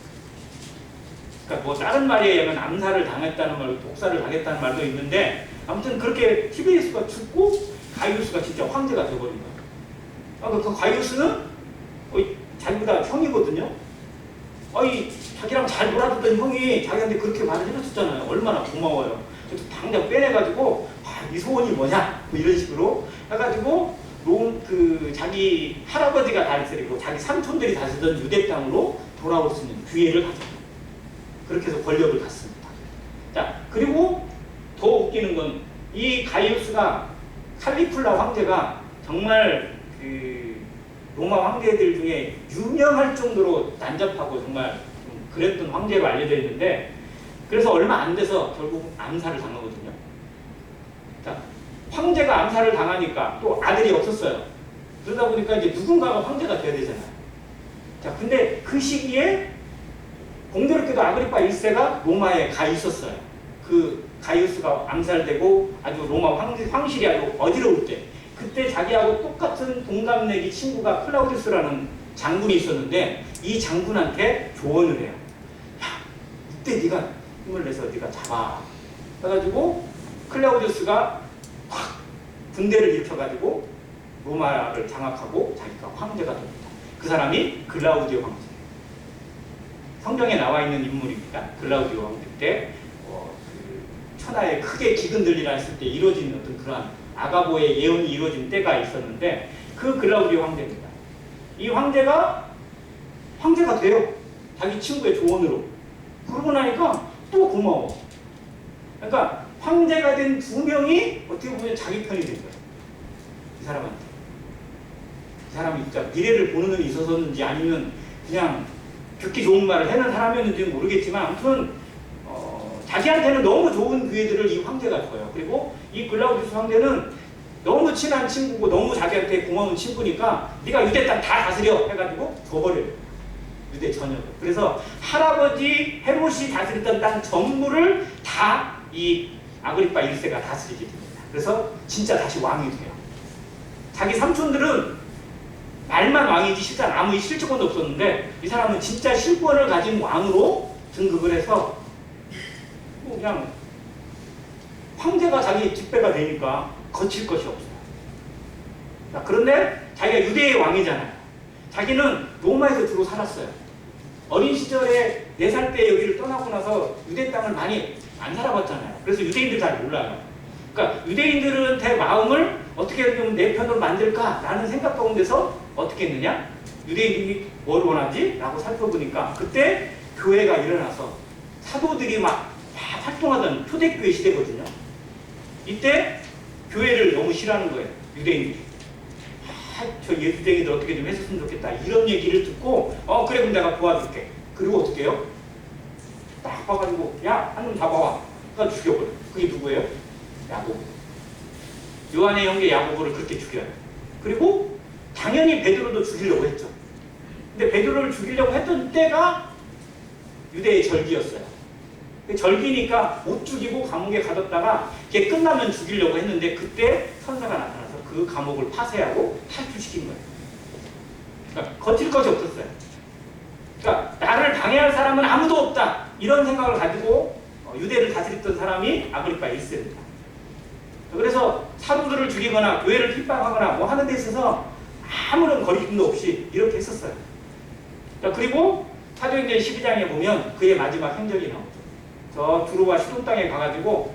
그러니까 뭐 다른 말에 의하면 암살을 당했다는 말, 독살을 당했다는 말도 있는데 아무튼 그렇게 티베리우스가 죽고 가이우스가 진짜 황제가 돼버린 거예요. 그 가이우스는 자기보다 형이거든요. 자기랑 잘 놀아줬던 형이 자기한테 그렇게 말을 해줬잖아요. 얼마나 고마워요. 그래서 당장 빼내가지고 이 소원이 뭐냐 뭐 이런 식으로 해가지고 자기 할아버지가 다스리고 자기 삼촌들이 다스리던 유대 땅으로 돌아올 수 있는 기회를 가져요. 그렇게 해서 권력을 갖습니다. 자, 그리고 더 웃기는 건 이 가이우스가 칼리플라 황제가 정말 그 로마 황제들 중에 유명할 정도로 난잡하고 정말 그랬던 황제로 알려져 있는데 그래서 얼마 안 돼서 결국 암살을 당하거든요. 자, 황제가 암살을 당하니까 또 아들이 없었어요. 그러다 보니까 이제 누군가가 황제가 돼야 되잖아요. 자, 근데 그 시기에 공교롭게도 아그리파 1세가 로마에 가 있었어요. 그 가이우스가 암살되고 아주 로마 황실이 아주 어지러울 때 그때 자기하고 똑같은 동갑내기 친구가 클라우디우스라는 장군이 있었는데 이 장군한테 조언을 해요. 야, 이때 네가 힘을 내서 네가 잡아. 해가지고 클라우디우스가 확 군대를 일으켜가지고 로마를 장악하고 자기가 황제가 됩니다. 그 사람이 글라우디오 황제. 성경에 나와 있는 인물입니다. 글라우디오 황제 때 천하에 크게 기근들리라 했을 때 이루어진 어떤 그러한 아가보의 예언이 이루어진 때가 있었는데 그 글라우디오 황제입니다. 이 황제가 돼요. 자기 친구의 조언으로. 그러고 나니까 또 고마워. 그러니까 황제가 된 2명이 어떻게 보면 자기 편이 된 거예요. 이 사람한테. 이 사람이 진짜 미래를 보는 눈이 있어서인지 아니면 그냥 듣기 좋은 말을 해는 사람이었는지는 모르겠지만 아무튼 자기한테는 너무 좋은 기회들을 이 황제가 줘요. 그리고 이 글라우디우스 황제는 너무 친한 친구고 너무 자기한테 고마운 친구니까 네가 유대 땅 다 다스려 해가지고 줘버려요. 유대 전역을. 그래서 할아버지 헤롯이 다스렸던 땅 전부를 다 이 아그리파 1세가 다스리게 됩니다. 그래서 진짜 다시 왕이 돼요. 자기 삼촌들은 말만 왕이지 실제 아무 실체권도 없었는데 이 사람은 진짜 실권을 가진 왕으로 등극을 해서 그냥 황제가 자기 뒷배가 되니까 거칠 것이 없어요. 자, 그런데 자기가 유대의 왕이잖아요. 자기는 로마에서 주로 살았어요. 어린 시절에 4살 때 여기를 떠나고 나서 유대 땅을 많이 안 살아봤잖아요. 그래서 유대인들 잘 몰라요. 그러니까 유대인들한테 마음을 어떻게 좀 내 편으로 만들까라는 생각 가운데서 어떻게 했느냐? 유대인들이 뭘 원하지? 라고 살펴보니까 그때 교회가 일어나서 사도들이 막 활동하던 초대교회 시대거든요. 이때 교회를 너무 싫어하는 거예요. 유대인들이. 저 유대인들 어떻게 좀 했었으면 좋겠다. 이런 얘기를 듣고 그래 그럼 내가 도와줄게. 그리고 어떻게 해요? 딱 봐가지고 야 한 놈 잡아와. 그러니까 죽여버려. 그게 누구예요? 야고보. 요한의 형제 야고보를 그렇게 죽여요. 그리고 당연히 베드로도 죽이려고 했죠. 근데 베드로를 죽이려고 했던 때가 유대의 절기였어요. 절기니까 못 죽이고 감옥에 가뒀다가 이게 끝나면 죽이려고 했는데 그때 선사가 나타나서 그 감옥을 파쇄하고 탈출시킨 거예요. 그러니까 거칠 것이 없었어요. 그러니까 나를 방해할 사람은 아무도 없다. 이런 생각을 가지고 유대를 다스렸던 사람이 아그리파 1세입니다. 그래서 사도들을 죽이거나 교회를 핍박하거나 뭐 하는 데 있어서 아무런 거리낌도 없이 이렇게 했었어요. 그리고 사도행전 12장에 보면 그의 마지막 행적이 나오죠. 저 두로와 시돈 땅에 가가지고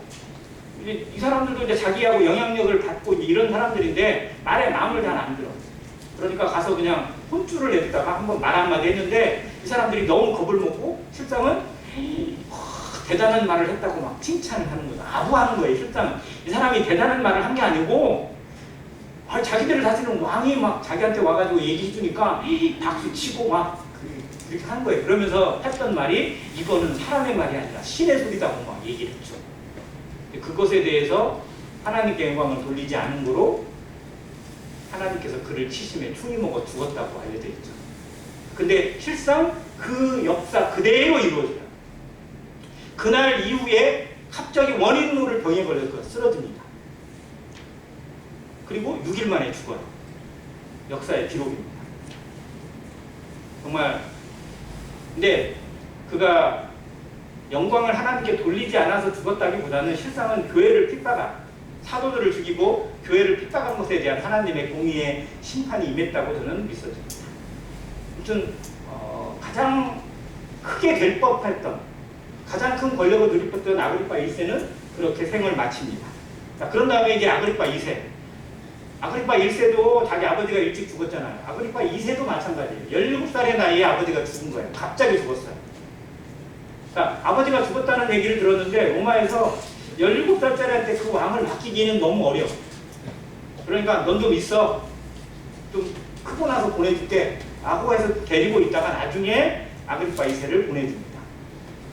이제 이 사람들도 이제 자기하고 영향력을 받고 이런 사람들인데 말에 마음을 잘 안 들어. 그러니까 가서 그냥 혼쭐을 내다가 한번 말 한마디 했는데 이 사람들이 너무 겁을 먹고 실상은 대단한 말을 했다고 막 칭찬을 하는 거죠. 아부하는 거예요. 실상은 이 사람이 대단한 말을 한 게 아니고 자기들을 다스리는 왕이 막 자기한테 와가지고 얘기해 주니까 박수 치고 막 그렇게 한 거예요. 그러면서 했던 말이 이거는 사람의 말이 아니라 신의 소리다고 막 얘기를 했죠. 그것에 대해서 하나님께 영광을 돌리지 않은 거로 하나님께서 그를 치심에 충이 먹어 죽었다고 알려져 있죠. 근데 실상 그 역사 그대로 이루어져요. 그날 이후에 갑자기 원인모를 병에 걸려서 쓰러집니다. 그리고 6일 만에 죽어요. 역사의 기록입니다. 정말 근데 그가 영광을 하나님께 돌리지 않아서 죽었다기보다는 실상은 교회를 핍박한 사도들을 죽이고 교회를 핍박한 것에 대한 하나님의 공의의 심판이 임했다고 저는 믿어집니다. 아무튼 가장 크게 될 법했던 가장 큰 권력을 누리었던 아그리파 1세는 그렇게 생을 마칩니다. 자, 그런 다음에 이제 아그리파 2세. 아그리파 1세도 자기 아버지가 일찍 죽었잖아요. 아그리파 2세도 마찬가지예요. 17살의 나이에 아버지가 죽은 거예요. 갑자기 죽었어요. 자, 아버지가 죽었다는 얘기를 들었는데 로마에서 17살짜리한테 그 왕을 맡기기는 너무 어려워. 그러니까 넌 좀 있어. 좀 크고 나서 보내줄게. 라고 해서 데리고 있다가 나중에 아그리파 2세를 보내줍니다.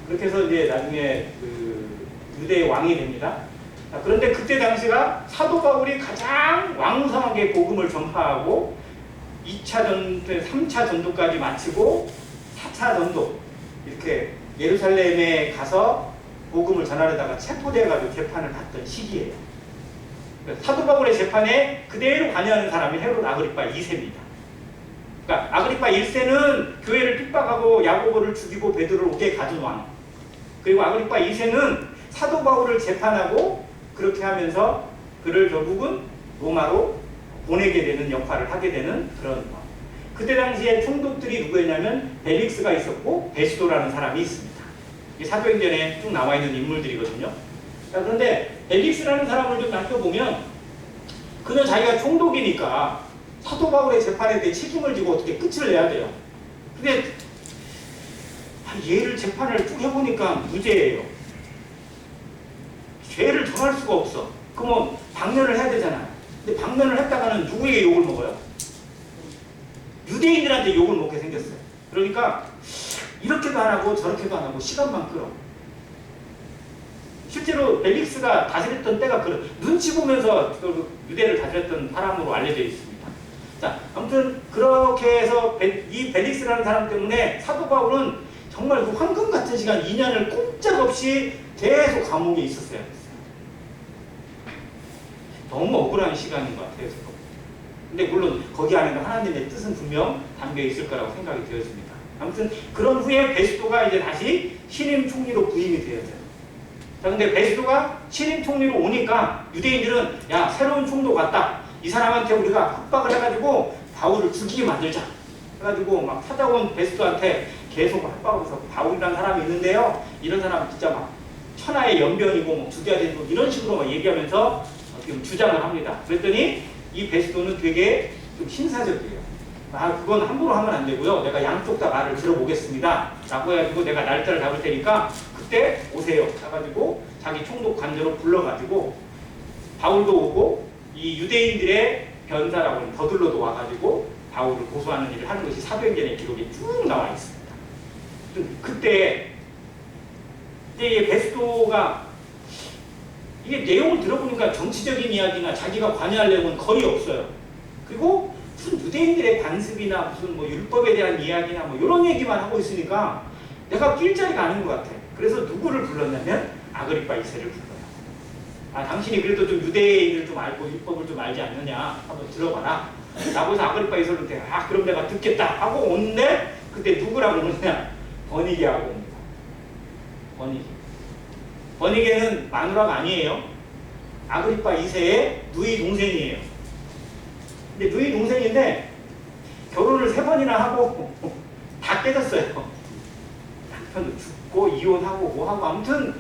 그렇게 해서 이제 나중에 그 유대의 왕이 됩니다. 자, 그런데 그때 당시가 사도 바울이 가장 왕성하게 복음을 전파하고 2차 전도, 3차 전도까지 마치고 4차 전도 이렇게 예루살렘에 가서 복음을 전하려다가 체포돼가지고 재판을 받던 시기예요. 사도 바울의 재판에 그대로 관여하는 사람이 헤롯 아그리파 2세입니다. 그러니까 아그리파 1세는 교회를 핍박하고 야고보를 죽이고 베드로를 옥에 가둔 왕. 그리고 아그리파 2세는 사도 바울을 재판하고 그렇게 하면서 그를 결국은 로마로 보내게 되는 역할을 하게 되는 그런 왕. 그때 당시에 총독들이 누구였냐면 벨릭스가 있었고 베스도라는 사람이 있습니다. 이 사도행전에 쭉 나와 있는 인물들이거든요. 자, 그런데 벨릭스라는 사람을 좀 살펴보면 그는 자기가 총독이니까 사도 바울의 재판에 대해 책임을 지고 어떻게 끝을 내야 돼요. 근데 얘를 재판을 쭉 해보니까 무죄예요. 죄를 정할 수가 없어. 그러면 방면을 해야 되잖아요. 근데 방면을 했다가는 누구에게 욕을 먹어요? 유대인들한테 욕을 먹게 생겼어요. 그러니까 이렇게도 안 하고 저렇게도 안 하고 시간만 끌어. 실제로 벨릭스가 다스렸던 때가 그런 눈치 보면서 유대를 다스렸던 사람으로 알려져 있습니다. 자, 아무튼 그렇게 해서 이 벨릭스라는 사람 때문에 사도 바울은 정말 그 황금 같은 시간 2년을 꼼짝없이 계속 감옥에 있었어요. 너무 억울한 시간인 것 같아요. 근데 물론 거기 안에는 하나님의 뜻은 분명 담겨 있을 거라고 생각이 되어집니다. 아무튼 그런 후에 베스도가 이제 다시 신임 총리로 부임이 되었어요. 자, 근데 베스도가 신임 총리로 오니까 유대인들은 야, 새로운 총독 왔다. 이 사람한테 우리가 협박을 해가지고 바울을 죽이게 만들자. 해가지고 막 찾아온 베스도한테 계속 협박을 해서 바울이라는 사람이 있는데요. 이런 사람 진짜 막 천하의 연변이고 뭐 죽여야 되고 이런 식으로 막 얘기하면서 지금 주장을 합니다. 그랬더니 이 베스도는 되게 좀 신사적이에요. 아, 그건 함부로 하면 안 되고요. 내가 양쪽 다 말을 들어보겠습니다. 라고 해가지고 내가 날짜를 잡을 테니까 그때 오세요. 해가지고 자기 총독 관저로 불러가지고 바울도 오고 이 유대인들의 변사라고 하는 더들로도 와가지고 바울을 고소하는 일을 하는 것이 사도행전의 기록에 쭉 나와 있습니다. 그때 이 베스도가 이게 내용을 들어보니까 정치적인 이야기나 자기가 관여할 내용은 거의 없어요. 그리고 무슨 유대인들의 관습이나 무슨 뭐 율법에 대한 이야기나 뭐 이런 얘기만 하고 있으니까 내가 낄 자리가 아닌 것 같아. 그래서 누구를 불렀냐면 아그리파 2세를 불러요. 아, 당신이 그래도 좀 유대인을 좀 알고 율법을 좀 알지 않느냐 한번 들어봐라. 라고 해서 아그리파 2세를 아, 그럼 내가 듣겠다 하고 오는데 그때 누구랑 오느냐? 버니게하고 옵니다. 버니게. 버니게는 마누라가 아니에요. 아그리파 2세의 누이 동생이에요. 근데 누이 동생인데 결혼을 3번이나 하고 다 깨졌어요. 남편도 죽고 이혼하고 뭐하고 아무튼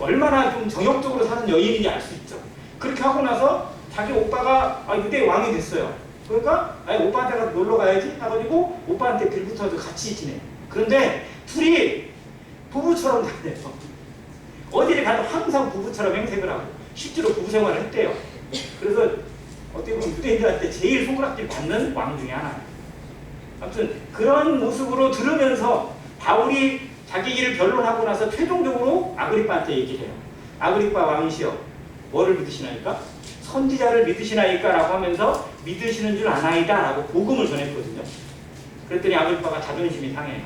얼마나 좀 정욕적으로 사는 여인인지 알 수 있죠. 그렇게 하고 나서 자기 오빠가 유대 왕이 됐어요. 그러니까 오빠한테 가서 놀러 가야지 해가지고 오빠한테 빌붙어서 같이 지내. 그런데 둘이 부부처럼 다녀요. 어디를 가도 항상 부부처럼 행색을 하고 실제로 부부 생활을 했대요. 그래서 어떻게 보면 유대인들한테 제일 손가락질 받는 왕 중에 하나예요. 아무튼 그런 모습으로 들으면서 바울이 자기 일을 변론하고 나서 최종적으로 아그리파한테 얘기를 해요. 아그리파 왕이시여, 뭐를 믿으시나이까? 선지자를 믿으시나이까? 라고 하면서 믿으시는 줄 아나이다 라고 복음을 전했거든요. 그랬더니 아그리파가 자존심이 상해요.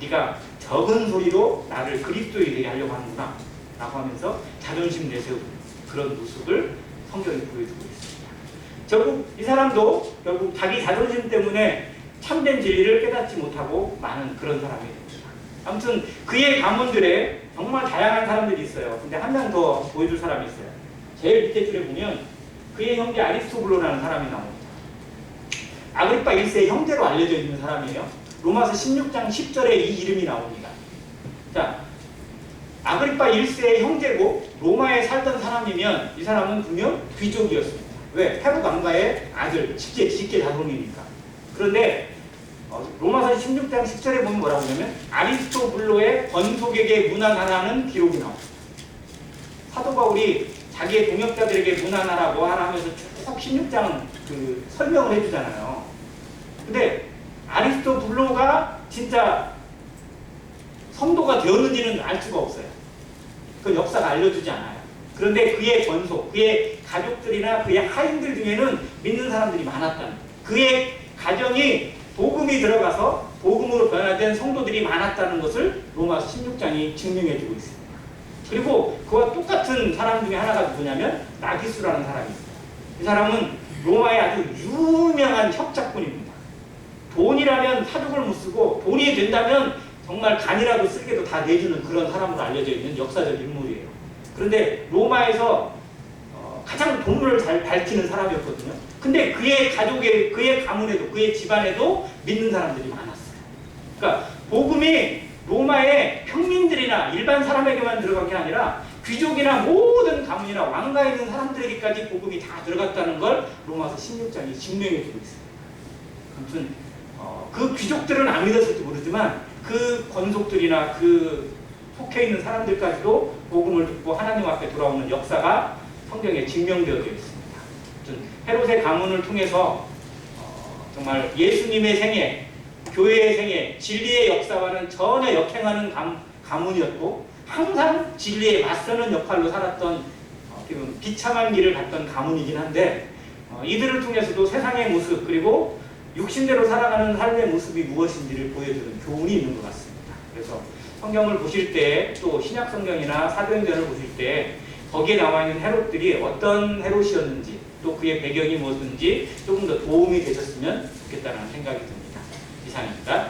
네가 적은 소리로 나를 그리스도인이 되게 하려고 하는구나 라고 하면서 자존심 내세우는 그런 모습을 성경이 보여주고 있습니다. 결국 이 사람도 결국 자기 자존심 때문에 참된 진리를 깨닫지 못하고 많은 그런 사람이 됩니다. 아무튼 그의 가문들에 정말 다양한 사람들이 있어요. 근데 한 명 더 보여줄 사람이 있어요. 제일 밑에 줄에 보면 그의 형제 아리스토블로라는 사람이 나옵니다. 아그리파 1세의 형제로 알려져 있는 사람이에요. 로마서 16장 10절에 이 이름이 나옵니다. 자, 아그리파 1세의 형제고 로마에 살던 사람이면 이 사람은 분명 귀족이었습니다. 왜? 헤롯 왕가의 아들, 직계 자손이니까. 그런데 로마서 16장 10절에 보면 뭐라고 하냐면 아리스토블로의 권속에게 문안하라는 기록이 나옵니다. 사도 바울이 자기의 동역자들에게 문안하라 뭐하라 하면서 쭉 16장 그 설명을 해주잖아요. 근데 아리스토블로가 진짜 성도가 되었는지는 알 수가 없어요. 그 역사가 알려주지 않아요. 그런데 그의 권속, 그의 가족들이나 그의 하인들 중에는 믿는 사람들이 많았다는, 그의 가정이 복음이 들어가서 복음으로 변화된 성도들이 많았다는 것을 로마서 16장이 증명해주고 있습니다. 그리고 그와 똑같은 사람 중에 하나가 누구냐면 나기수라는 사람이 있어요. 이 사람은 로마의 아주 유명한 협작꾼입니다. 돈이라면 사족을 못 쓰고 돈이 된다면 정말 간이라도 쓸게도 다 내주는 그런 사람으로 알려져 있는 역사적 인물이에요. 그런데 로마에서 가장 돈을 잘 밝히는 사람이었거든요. 근데 그의 가족의, 그의 가문에도, 그의 집안에도 믿는 사람들이 많았어요. 그러니까 복음이 로마의 평민들이나 일반 사람에게만 들어간 게 아니라 귀족이나 모든 가문이나 왕가에 있는 사람들에게까지 복음이 다 들어갔다는 걸 로마서 16장이 증명해주고 있습니다. 아무튼 그 귀족들은 안 믿었을지 모르지만 그 권속들이나 그 속해 있는 사람들까지도 복음을 듣고 하나님 앞에 돌아오는 역사가 성경에 증명되어져 있습니다. 헤롯의 가문을 통해서 정말 예수님의 생애, 교회의 생애, 진리의 역사와는 전혀 역행하는 가문이었고 항상 진리에 맞서는 역할로 살았던 비참한 길을 갔던 가문이긴 한데 이들을 통해서도 세상의 모습 그리고 육신대로 살아가는 삶의 모습이 무엇인지를 보여주는 교훈이 있는 것 같습니다. 그래서 성경을 보실 때 또 신약 성경이나 사도행전을 보실 때 거기에 나와 있는 헤롯들이 어떤 헤롯이었는지 또 그의 배경이 무엇인지 조금 더 도움이 되셨으면 좋겠다는 생각이 듭니다. 이상입니다.